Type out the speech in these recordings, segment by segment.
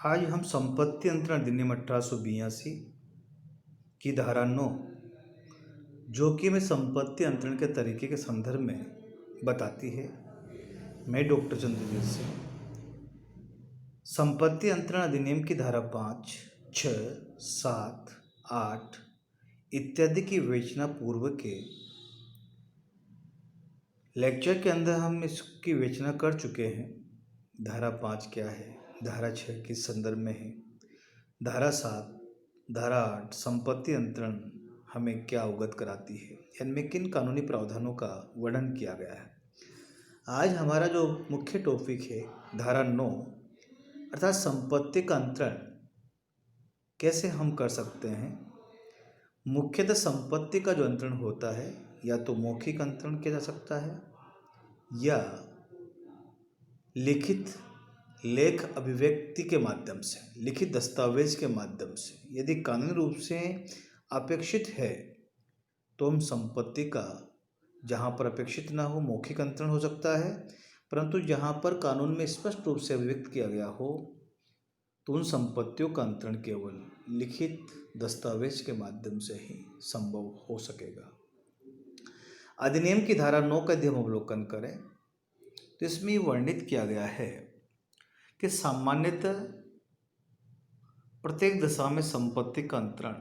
आज हम संपत्ति अंतरण अधिनियम 1882 की धारा 9 जो कि हमें संपत्ति अंतरण के तरीके के संदर्भ में बताती है। मैं डॉक्टर चंद्रवीर सिंह संपत्ति अंतरण अधिनियम की धारा 5, 6, 7, 8 इत्यादि की विवेचना पूर्व के लेक्चर के अंदर हम इसकी विवेचना कर चुके हैं। धारा 5 क्या है, धारा 6 किस संदर्भ में है, धारा 7, धारा 8 संपत्ति अंतरण हमें क्या अवगत कराती है, इनमें किन कानूनी प्रावधानों का वर्णन किया गया है। आज हमारा जो मुख्य टॉपिक है धारा 9 अर्थात संपत्ति का अंतरण कैसे हम कर सकते हैं। मुख्यतः संपत्ति का जो अंतरण होता है या तो मौखिक अंतरण किया जा सकता है या लिखित लेख अभिव्यक्ति के माध्यम से, लिखित दस्तावेज के माध्यम से। यदि कानूनी रूप से अपेक्षित है तो हम संपत्ति का, जहाँ पर अपेक्षित ना हो, मौखिक अंतरण हो सकता है, परंतु जहाँ पर कानून में स्पष्ट रूप से अभिव्यक्त किया गया हो तो उन संपत्तियों का अंतरण केवल लिखित दस्तावेज के माध्यम से ही संभव हो सकेगा। अधिनियम की धारा 9 का यदि हम अवलोकन करें तो इसमें वर्णित किया गया है कि सामान्यतः प्रत्येक दशा में संपत्ति का अंतरण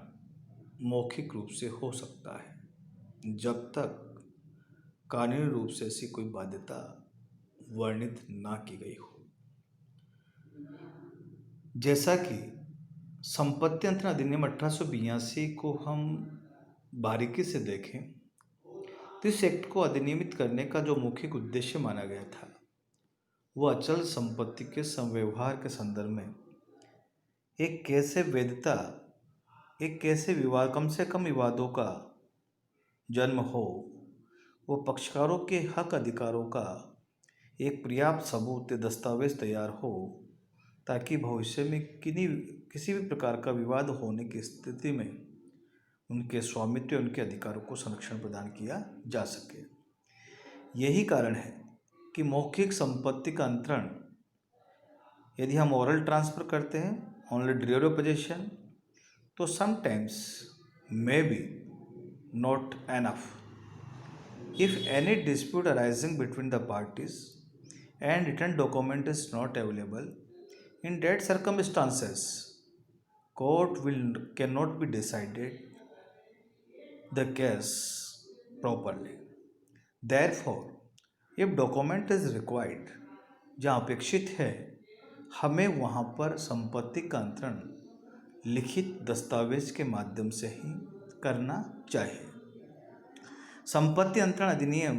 मौखिक रूप से हो सकता है जब तक कानूनी रूप से ऐसी कोई बाध्यता वर्णित ना की गई हो। जैसा कि संपत्ति अंतरण अधिनियम 1882 को हम बारीकी से देखें तो इस एक्ट को अधिनियमित करने का जो मौखिक उद्देश्य माना गया था वह अचल संपत्ति के संव्यवहार के संदर्भ में एक कैसे विवाद, कम से कम विवादों का जन्म हो, वो पक्षकारों के हक अधिकारों का एक पर्याप्त सबूत दस्तावेज तैयार हो ताकि भविष्य में किसी भी प्रकार का विवाद होने की स्थिति में उनके स्वामित्व, उनके अधिकारों को संरक्षण प्रदान किया जा सके। यही कारण है कि मौखिक संपत्ति का अंतरण यदि हम ओरल ट्रांसफ़र करते हैं, ओनली ड्यूरेबल पोजीशन, तो sometimes may be not enough if any dispute arising between the parties and written document is not available. In that circumstances, court cannot be decided the case properly. Therefore, if document is required, जहाँ अपेक्षित है, हमें वहाँ पर संपत्ति का अंतरण लिखित दस्तावेज के माध्यम से ही करना चाहिए। संपत्ति अंतरण अधिनियम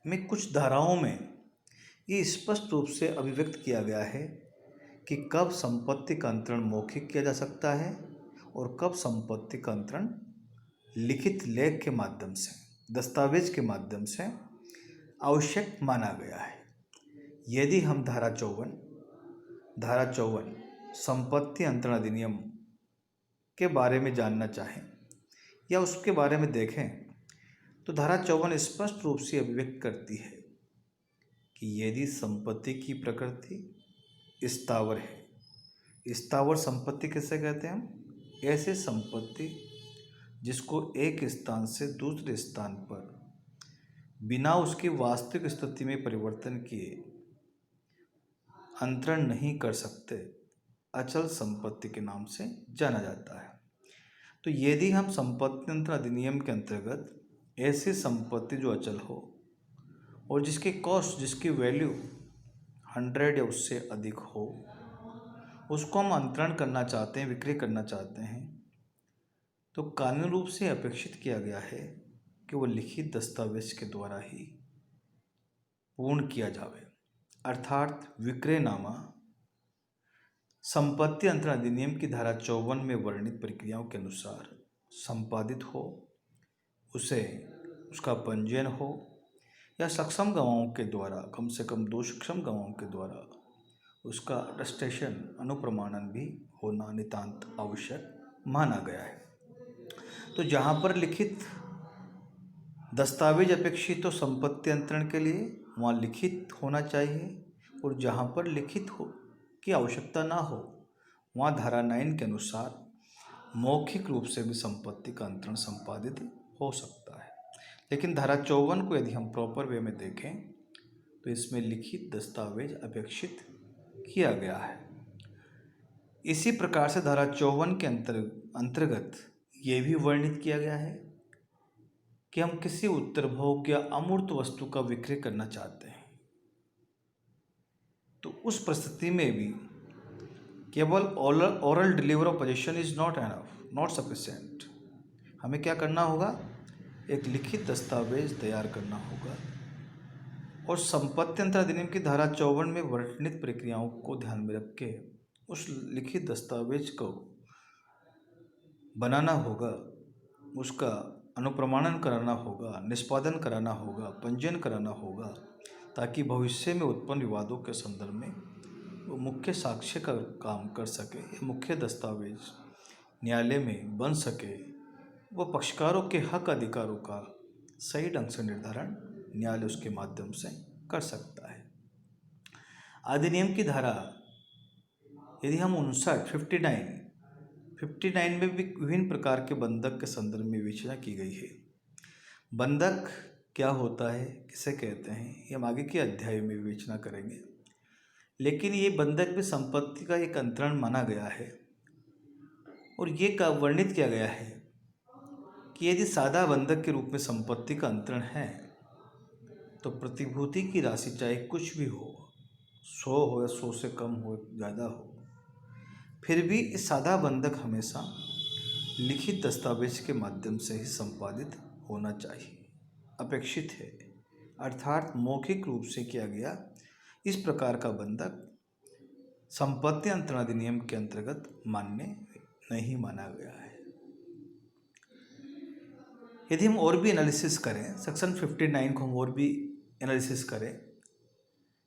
में कुछ धाराओं में ये स्पष्ट रूप से अभिव्यक्त किया गया है कि कब संपत्ति का अंतरण मौखिक किया जा सकता है और कब संपत्ति का अंतरण लिखित लेख के माध्यम से, दस्तावेज के माध्यम से आवश्यक माना गया है। यदि हम धारा 54 संपत्ति अंतरण अधिनियम के बारे में जानना चाहें या उसके बारे में देखें तो धारा 54 स्पष्ट रूप से अभिव्यक्त करती है कि यदि संपत्ति की प्रकृति स्थावर है, स्थावर संपत्ति किसे कहते हैं हम, ऐसे संपत्ति जिसको एक स्थान से दूसरे स्थान पर बिना उसकी वास्तविक स्थिति में परिवर्तन किए अंतरण नहीं कर सकते, अचल संपत्ति के नाम से जाना जाता है। तो यदि हम संपत्ति अंतरण अधिनियम के अंतर्गत ऐसी संपत्ति जो अचल हो और जिसकी कॉस्ट, जिसकी वैल्यू 100 या उससे अधिक हो, उसको हम अंतरण करना चाहते हैं, विक्रय करना चाहते हैं, तो कानूनी रूप से अपेक्षित किया गया है कि वो लिखित दस्तावेज के द्वारा ही पूर्ण किया जावे, अर्थात विक्रयनामा संपत्ति अंतरण अधिनियम की धारा 54 में वर्णित प्रक्रियाओं के अनुसार संपादित हो, उसका पंजीयन हो या सक्षम गवाहों के द्वारा, कम से कम 2 सक्षम गवाहों के द्वारा उसका अटेस्टेशन, अनुप्रमाणन भी होना नितांत आवश्यक माना गया है। तो जहाँ पर लिखित दस्तावेज अपेक्षित हो संपत्ति अंतरण के लिए, वहाँ लिखित होना चाहिए, और जहाँ पर लिखित हो की आवश्यकता ना हो, वहाँ धारा 9 के अनुसार मौखिक रूप से भी संपत्ति का अंतरण संपादित हो सकता है। लेकिन धारा 54 को यदि हम प्रॉपर वे में देखें तो इसमें लिखित दस्तावेज अपेक्षित किया गया है। इसी प्रकार से धारा 54 के अंतर्गत ये भी वर्णित किया गया है कि हम किसी उत्तरभोग या अमूर्त वस्तु का विक्रय करना चाहते हैं, तो उस परिस्थिति में भी केवल oral deliver of position is not enough, not sufficient. हमें क्या करना होगा, एक लिखित दस्तावेज तैयार करना होगा और संपत्ति अंतरण अधिनियम की धारा 54 में वर्णित प्रक्रियाओं को ध्यान में रख के उस लिखित दस्तावेज को बनाना होगा, उसका अनुप्रमाणन कराना होगा, निष्पादन कराना होगा, पंजीयन कराना होगा, ताकि भविष्य में उत्पन्न विवादों के संदर्भ में वो मुख्य साक्ष्य का काम कर सके, मुख्य दस्तावेज न्यायालय में बन सके। वो पक्षकारों के हक अधिकारों का सही ढंग से निर्धारण न्यायालय उसके माध्यम से कर सकता है। अधिनियम की धारा यदि हम 59 में भी विभिन्न प्रकार के बंधक के संदर्भ में विवेचना की गई है। बंधक क्या होता है, किसे कहते हैं, ये हम आगे के अध्याय में विवेचना करेंगे। लेकिन ये बंधक भी संपत्ति का एक अंतरण माना गया है और ये वर्णित किया गया है कि यदि सादा बंधक के रूप में संपत्ति का अंतरण है तो प्रतिभूति की राशि चाहे कुछ भी हो, 100 हो या 100 से कम हो, ज़्यादा हो, फिर भी इस सादा बंधक हमेशा लिखित दस्तावेज के माध्यम से ही संपादित होना चाहिए, अपेक्षित है। अर्थात मौखिक रूप से किया गया इस प्रकार का बंधक संपत्ति अंतरण अधिनियम के अंतर्गत मान्य नहीं माना गया है। यदि हम और भी एनालिसिस करें, सेक्शन 59 को हम और भी एनालिसिस करें,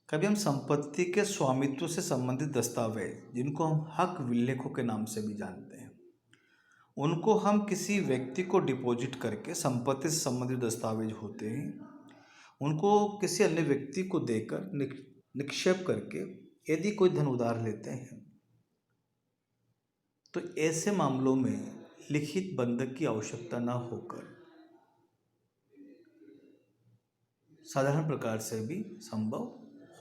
कभी हम संपत्ति के स्वामित्व से संबंधित दस्तावेज, जिनको हम हक विलेखों के नाम से भी जानते हैं, उनको हम किसी व्यक्ति को डिपॉजिट करके संपत्ति से संबंधित दस्तावेज होते हैं, उनको किसी अन्य व्यक्ति को देकर निक्षेप करके यदि कोई धन उधार लेते हैं तो ऐसे मामलों में लिखित बंधक की आवश्यकता न होकर साधारण प्रकार से भी संभव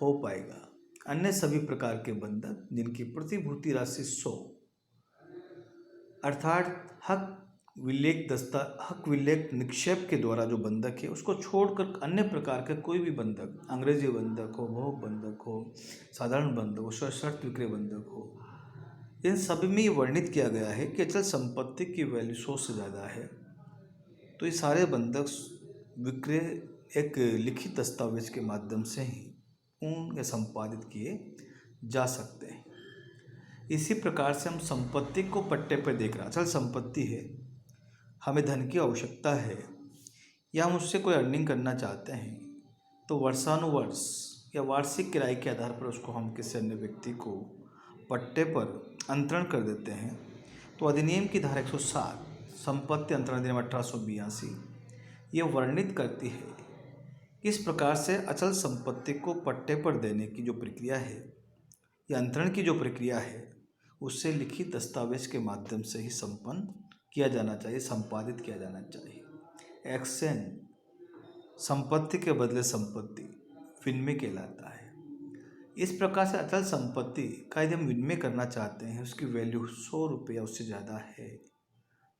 हो पाएगा। अन्य सभी प्रकार के बंधक जिनकी प्रतिभूति राशि 100 अर्थात हक विलेख निक्षेप के द्वारा जो बंधक है उसको छोड़कर अन्य प्रकार के कोई भी बंधक, अंग्रेजी बंधक हो, भोग बंधक हो, साधारण बंधक हो, शर्त विक्रय बंधक हो, इन सभी में ये वर्णित किया गया है कि अचल संपत्ति की वैल्यू 100 से ज़्यादा है तो ये सारे बंधक विक्रय एक लिखित दस्तावेज के माध्यम से ही पूर्ण या संपादित किए जा सकते हैं। इसी प्रकार से हम संपत्ति को पट्टे पर देख रहे हैं। अचल संपत्ति है, हमें धन की आवश्यकता है या हम उससे कोई अर्निंग करना चाहते हैं तो वर्षानुवर्ष या वार्षिक किराए के आधार पर उसको हम किसी अन्य व्यक्ति को पट्टे पर अंतरण कर देते हैं। तो अधिनियम की धारा 107 संपत्ति अंतरण अधिनियम 1882 ये वर्णित करती है इस प्रकार से अचल संपत्ति को पट्टे पर देने की जो प्रक्रिया है या अंतरण की जो प्रक्रिया है उससे लिखित दस्तावेज के माध्यम से ही संपन्न किया जाना चाहिए, संपादित किया जाना चाहिए। एक्सचेंज संपत्ति के बदले संपत्ति विनिमय कहलाता है। इस प्रकार से अचल संपत्ति का यदि हम विनिमय करना चाहते हैं, उसकी वैल्यू 100 रुपये उससे ज़्यादा है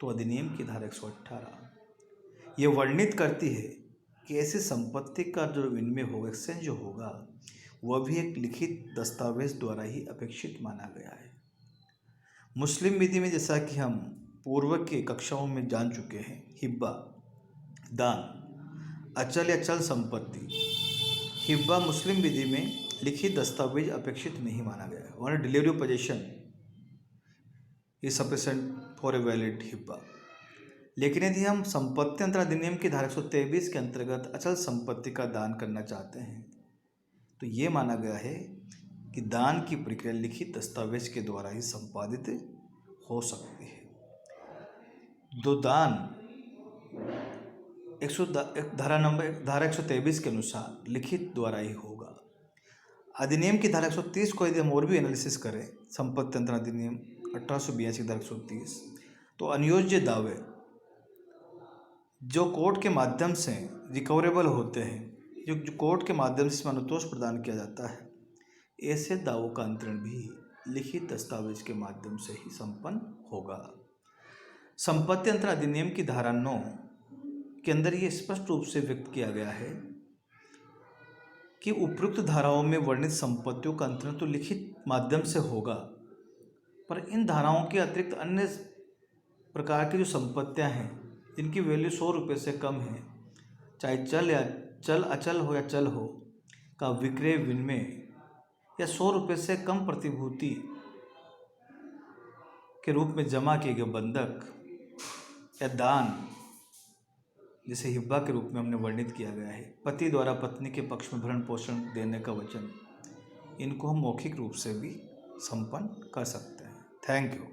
तो अधिनियम की धारा 118 ये वर्णित करती है कि ऐसी संपत्ति का जो विनिमय होगा, एक्सचेंज जो होगा, वह भी एक लिखित दस्तावेज द्वारा ही अपेक्षित माना गया है। मुस्लिम विधि में जैसा कि हम पूर्व के कक्षाओं में जान चुके हैं, हिब्बा दान अचल या चल संपत्ति, हिब्बा मुस्लिम विधि में लिखित दस्तावेज अपेक्षित नहीं माना गया है। वहाँ delivery of position is sufficient for a valid हिब्बा। लेकिन यदि हम संपत्ति अंतरण अधिनियम की धारा 123 के अंतर्गत अचल संपत्ति का दान करना चाहते हैं तो ये माना गया है कि दान की प्रक्रिया लिखित दस्तावेज के द्वारा ही संपादित हो सकती है। दो दान धारा 123 के अनुसार लिखित द्वारा ही होगा। अधिनियम की धारा 130 को यदि हम और भी एनालिसिस करें, संपत्ति अंतरण अधिनियम 1882 की धारा 130, तो अनियोज्य दावे जो कोर्ट के माध्यम से रिकवरेबल होते हैं, जो कोर्ट के माध्यम से इसमें अनुतोष प्रदान किया जाता है, ऐसे दावों का अंतरण भी लिखित दस्तावेज के माध्यम से ही संपन्न होगा। संपत्ति अंतरण अधिनियम की धारा 9 के अंदर ये स्पष्ट रूप से व्यक्त किया गया है कि उपयुक्त धाराओं में वर्णित संपत्तियों का अंतरण तो लिखित माध्यम से होगा, पर इन धाराओं के अतिरिक्त अन्य प्रकार की जो संपत्तियां हैं जिनकी वैल्यू 100 रुपये से कम है, चाहे चल अचल हो या चल हो, का विक्रय विनिमय या 100 रुपये से कम प्रतिभूति के रूप में जमा किए गए बंधक या दान, जिसे हिब्बा के रूप में हमने वर्णित किया गया है, पति द्वारा पत्नी के पक्ष में भरण पोषण देने का वचन, इनको हम मौखिक रूप से भी संपन्न कर सकते हैं। Thank you.